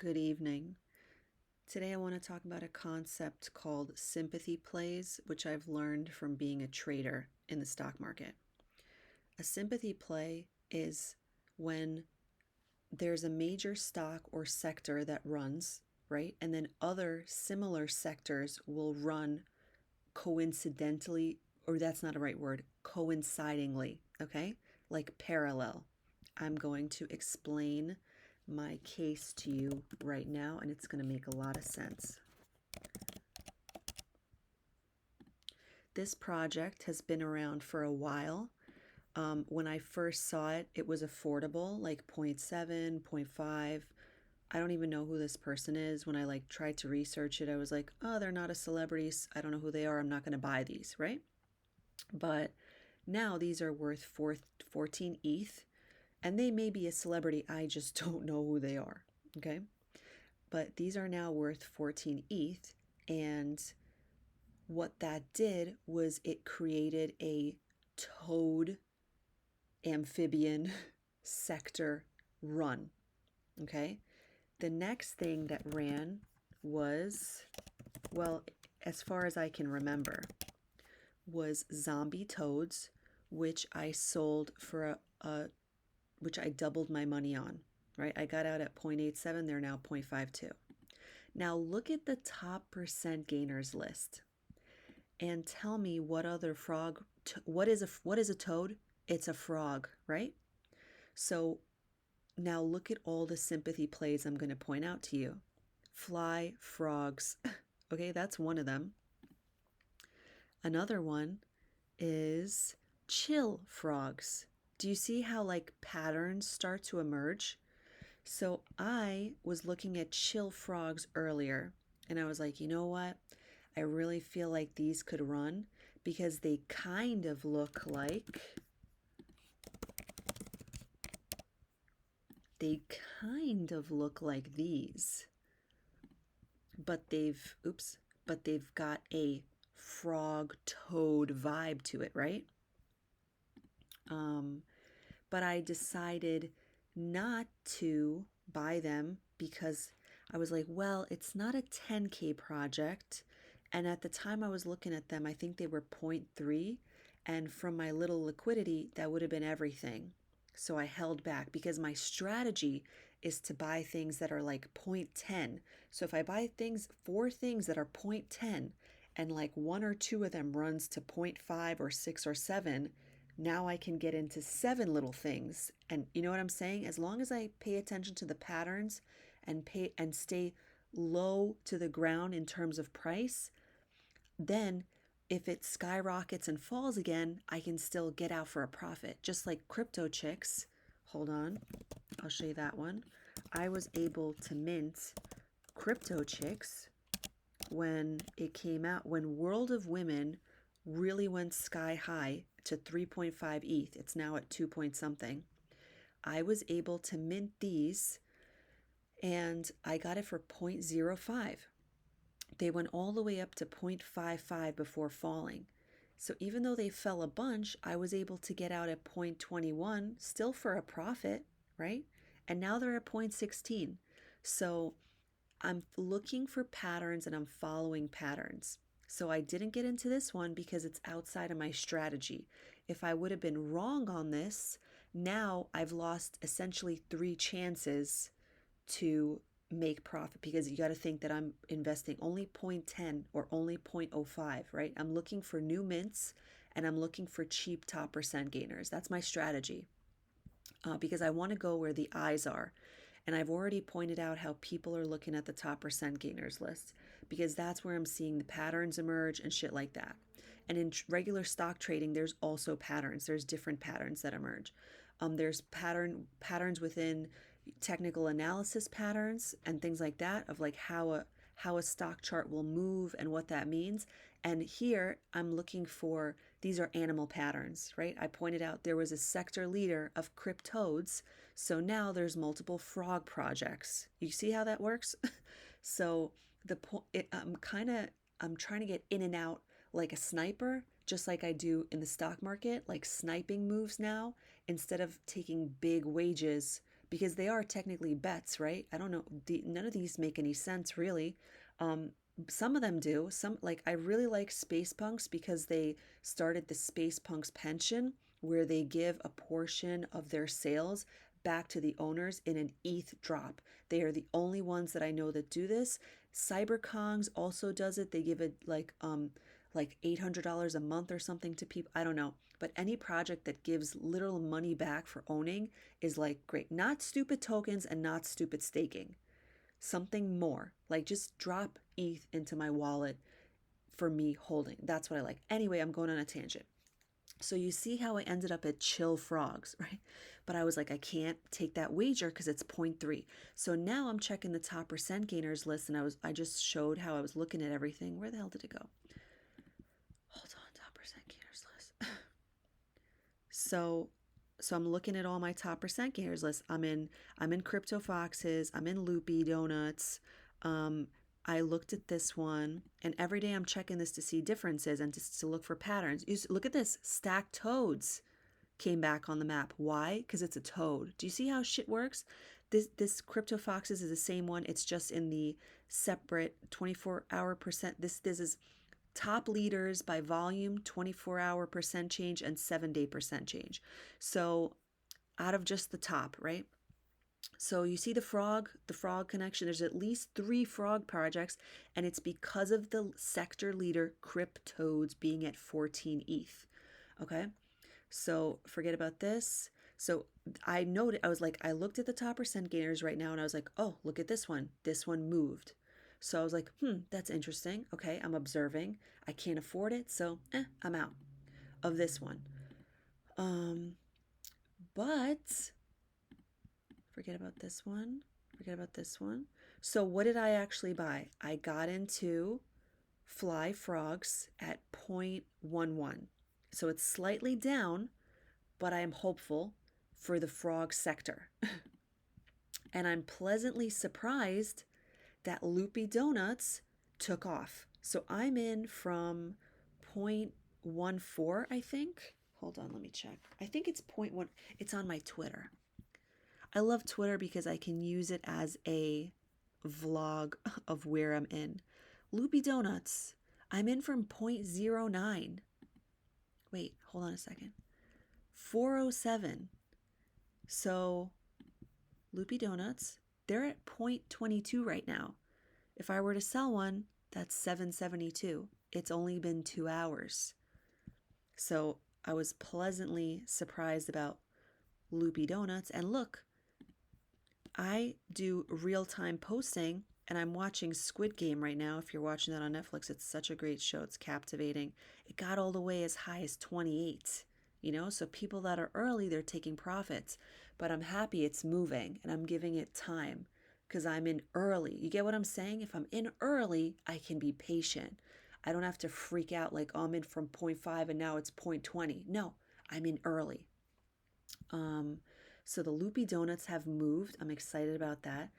Good evening. Today I want to talk about a concept called sympathy plays, which I've learned from being a trader in the stock market. A sympathy play is when there's a major stock or sector that runs, right? And then other similar sectors will run coincidentally, or that's not a right word, coincidingly, okay? Like parallel. I'm going to explain my case to you right now, and it's going to make a lot of sense. This project has been around for a while. When I first saw it, it was affordable, like 0.7, 0.5. I don't even know who this person is. When I tried to research it, I was like, oh, they're not a celebrity. I don't know who they are. I'm not going to buy these, right? But now these are worth 14 ETH, and they may be a celebrity. I just don't know who they are, okay? But these are now worth 14 ETH, and what that did was it created a toad amphibian sector run, okay? The next thing that ran was, well, as far as I can remember, was zombie toads, which I sold for which I doubled my money on, right? I got out at 0.87, they're now 0.52. Now look at the top percent gainers list and tell me what other frog, what is a toad? It's a frog, right? So now look at all the sympathy plays I'm going to point out to you. Fly frogs. Okay, that's one of them. Another one is chill frogs. Do you see how patterns start to emerge? So I was looking at chill frogs earlier, and I was like, you know what? I really feel like these could run because they kind of look like these, but they've got a frog toad vibe to it, right? But I decided not to buy them because I was like, well, it's not a 10K project. And at the time I was looking at them, I think they were 0.3. And from my little liquidity, that would have been everything. So I held back because my strategy is to buy things that are like 0.10. So if I buy four things that are 0.10 and like one or two of them runs to 0.5 or 6 or 7, now I can get into 7 little things. And you know what I'm saying? As long as I pay attention to the patterns and stay low to the ground in terms of price, then if it skyrockets and falls again, I can still get out for a profit. Just like crypto chicks. Hold on, I'll show you that one. I was able to mint crypto chicks when it came out, when World of Women really went sky high to 3.5 ETH. It's now at 2 point something. I was able to mint these and I got it for 0.05. They went all the way up to 0.55 before falling. So even though they fell a bunch, I was able to get out at 0.21, still for a profit, right? And now they're at 0.16. So I'm looking for patterns and I'm following patterns. So I didn't get into this one because it's outside of my strategy. If I would have been wrong on this, now I've lost essentially 3 chances to make profit because you got to think that I'm investing only 0.10 or only 0.05, right? I'm looking for new mints and I'm looking for cheap top percent gainers. That's my strategy because I want to go where the eyes are. And I've already pointed out how people are looking at the top percent gainers list because that's where I'm seeing the patterns emerge and shit like that. And in regular stock trading, there's also patterns. There's different patterns that emerge. There's patterns within technical analysis patterns and things like that of like how a stock chart will move and what that means. And here I'm looking for, these are animal patterns, right? I pointed out there was a sector leader of cryptodes. So now there's multiple frog projects. You see how that works? So I'm trying to get in and out like a sniper, just like I do in the stock market, like sniping moves now, instead of taking big wages because they are technically bets, right? I don't know. None of these make any sense really. Um, some of them do. Some, like, I really like Space Punks because they started the Space Punks pension where they give a portion of their sales back to the owners in an ETH drop. They are the only ones that I know that do this. CyberKongs also does it. They give it like $800 a month or something to people. I don't know. But any project that gives literal money back for owning is like great. Not stupid tokens and not stupid staking. Something more. Like just drop ETH into my wallet for me holding. That's what I like. Anyway, I'm going on a tangent. So you see how I ended up at Chill Frogs, right? But I was like, I can't take that wager because it's 0.3. So now I'm checking the top percent gainers list, and I just showed how I was looking at everything. Where the hell did it go? Hold on, top percent gainers list. So I'm looking at all my top percent gainers list. I'm in Crypto Foxes, I'm in Loopy Donuts. Um, I looked at this one, and every day I'm checking this to see differences and just to look for patterns. Look at this, stacked toads came back on the map. Why? Because it's a toad. Do you see how shit works? This Crypto Foxes is the same one. It's just in the separate 24-hour percent. This is top leaders by volume, 24-hour percent change, and 7-day percent change. So out of just the top, right? So you see the frog connection. There's at least 3 frog projects, and it's because of the sector leader Cryptodes being at 14 ETH. Okay, so forget about this. So I noted, I was like, I looked at the top percent gainers right now, and I was like, oh, look at this one. This one moved. So I was like, that's interesting. Okay, I'm observing. I can't afford it, so I'm out of this one. But forget about this one. Forget about this one. So what did I actually buy? I got into Fly Frogs at 0.11. So it's slightly down, but I am hopeful for the frog sector. And I'm pleasantly surprised that Loopy Donuts took off. So I'm in from 0.14, I think. Hold on, let me check. I think it's 0.1. It's on my Twitter. I love Twitter because I can use it as a vlog of where I'm in. Loopy Donuts, I'm in from 0.09. Wait, hold on a second. 407. So Loopy Donuts, they're at 0.22 right now. If I were to sell one, that's 772. It's only been 2 hours. So I was pleasantly surprised about Loopy Donuts. And look, I do real-time posting, and I'm watching Squid Game right now. If you're watching that on Netflix, it's such a great show. It's captivating. It got all the way as high as 28, so people that are early, they're taking profits. But I'm happy it's moving, and I'm giving it time because I'm in early. You get what I'm saying? If I'm in early, I can be patient. I don't have to freak out like, oh, I'm in from 0.5 and now it's 0.20. No, I'm in early. So the Loopy Donuts have moved. I'm excited about that.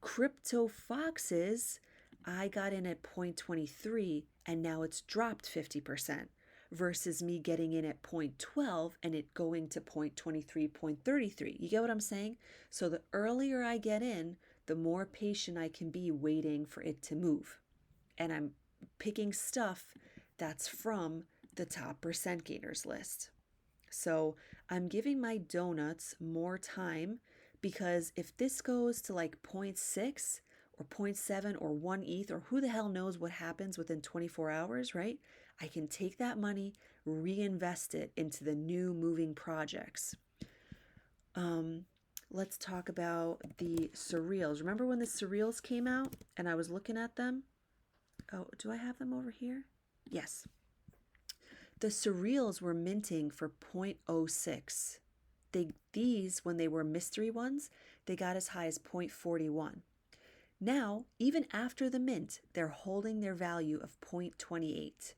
Crypto Foxes, I got in at 0.23 and now it's dropped 50% versus me getting in at 0.12 and it going to 0.23, 0.33. You get what I'm saying? So the earlier I get in, the more patient I can be waiting for it to move. And I'm picking stuff that's from the top percent gainers list. So I'm giving my donuts more time because if this goes to like 0.6 or 0.7 or 1 ETH or who the hell knows what happens within 24 hours, right? I can take that money, reinvest it into the new moving projects. Let's talk about the surreals. Remember when the surreals came out and I was looking at them? Oh, do I have them over here? Yes. The surreals were minting for 0.06. These, when they were mystery ones, they got as high as 0.41. Now, even after the mint, they're holding their value of 0.28.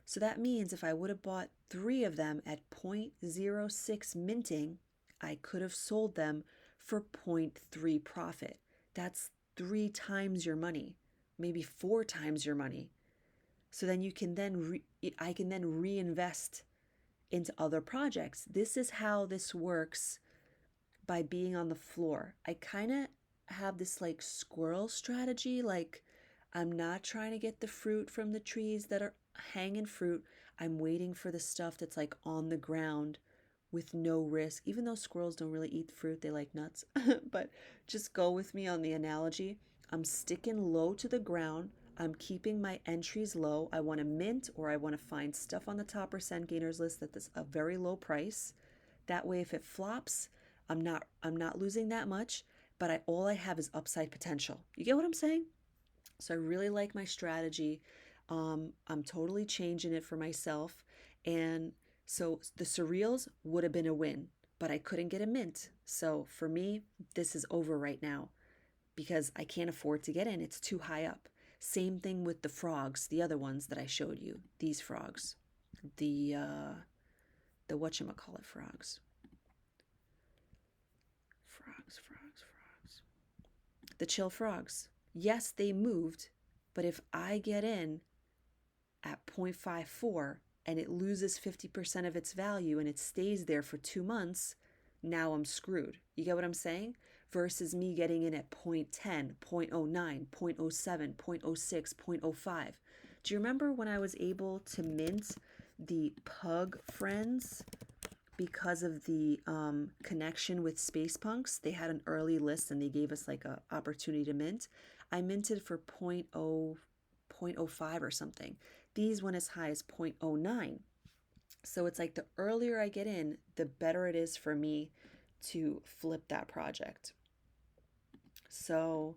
So that means if I would have bought 3 of them at 0.06 minting, I could have sold them for 0.3 profit. That's 3 times your money, maybe 4 times your money. So then I can then reinvest into other projects. This is how this works by being on the floor. I kind of have this like squirrel strategy. Like, I'm not trying to get the fruit from the trees that are hanging fruit. I'm waiting for the stuff that's like on the ground with no risk. Even though squirrels don't really eat fruit, they like nuts. But just go with me on the analogy. I'm sticking low to the ground. I'm keeping my entries low. I want to mint or I want to find stuff on the top percent gainers list that's a very low price. That way if it flops, I'm not losing that much, but all I have is upside potential. You get what I'm saying? So I really like my strategy. I'm totally changing it for myself. And so the surreals would have been a win, but I couldn't get a mint. So for me, this is over right now because I can't afford to get in. It's too high up. Same thing with the frogs, the other ones that I showed you. These frogs, the whatchamacallit frogs. Frogs. The chill frogs. Yes, they moved, but if I get in at 0.54 and it loses 50% of its value and it stays there for 2 months, now I'm screwed. You get what I'm saying? Versus me getting in at 0.10, 0.09, 0.07, 0.06, 0.05. Do you remember when I was able to mint the Pug Friends because of the connection with Space Punks? They had an early list and they gave us like a opportunity to mint. I minted for 0.05 or something. These went as high as 0.09. So it's like the earlier I get in, the better it is for me to flip that project. So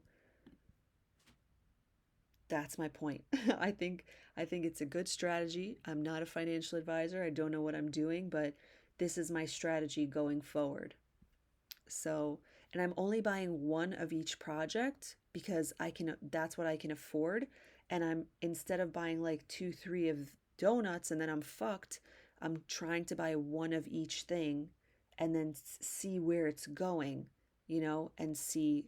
that's my point. I think it's a good strategy. I'm not a financial advisor. I don't know what I'm doing, but this is my strategy going forward. So, and I'm only buying one of each project because that's what I can afford. And I'm, instead of buying like 2, 3 of donuts and then I'm fucked, I'm trying to buy one of each thing and then see where it's going, and see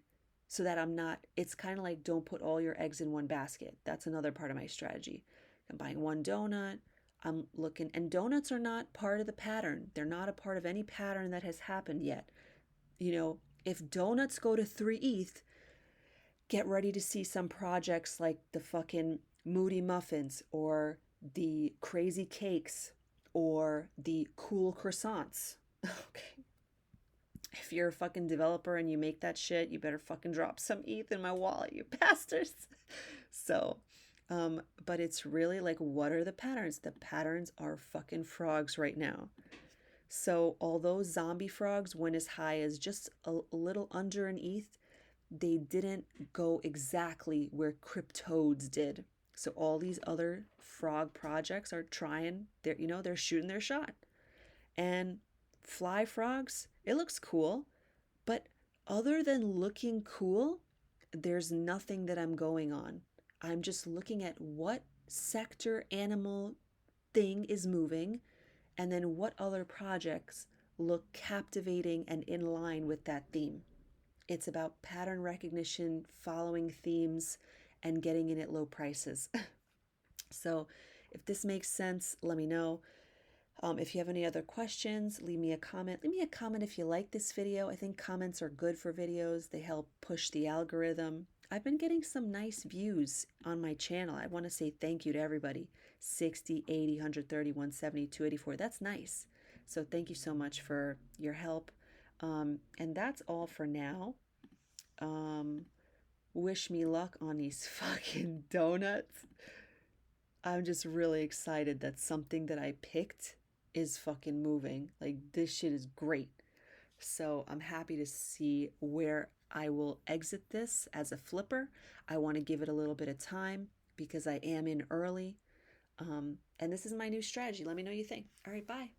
so that I'm not, it's kind of like don't put all your eggs in one basket. That's another part of my strategy. I'm buying one donut. I'm looking, and donuts are not part of the pattern. They're not a part of any pattern that has happened yet. If donuts go to 3 ETH, get ready to see some projects like the fucking Moody Muffins or the Crazy Cakes or the Cool Croissants. Okay. If you're a fucking developer and you make that shit, you better fucking drop some ETH in my wallet, you bastards. So, but it's really like, what are the patterns? The patterns are fucking frogs right now. So although zombie frogs went as high as just a little under an ETH, they didn't go exactly where cryptodes did. So all these other frog projects are trying, they're shooting their shot. And fly frogs, it looks cool, but other than looking cool, there's nothing that I'm going on. I'm just looking at what sector, animal, thing is moving, and then what other projects look captivating and in line with that theme. It's about pattern recognition, following themes, and getting in at low prices. So if this makes sense, let me know. If you have any other questions, leave me a comment. Leave me a comment if you like this video. I think comments are good for videos. They help push the algorithm. I've been getting some nice views on my channel. I want to say thank you to everybody. 60, 80, 130, 170, 284. That's nice. So thank you so much for your help. And that's all for now. Wish me luck on these fucking donuts. I'm just really excited that something that I picked is fucking moving. Like, this shit is great. So I'm happy to see where I will exit this as a flipper. I want to give it a little bit of time because I am in early. And this is my new strategy. Let me know what you think. All right, bye.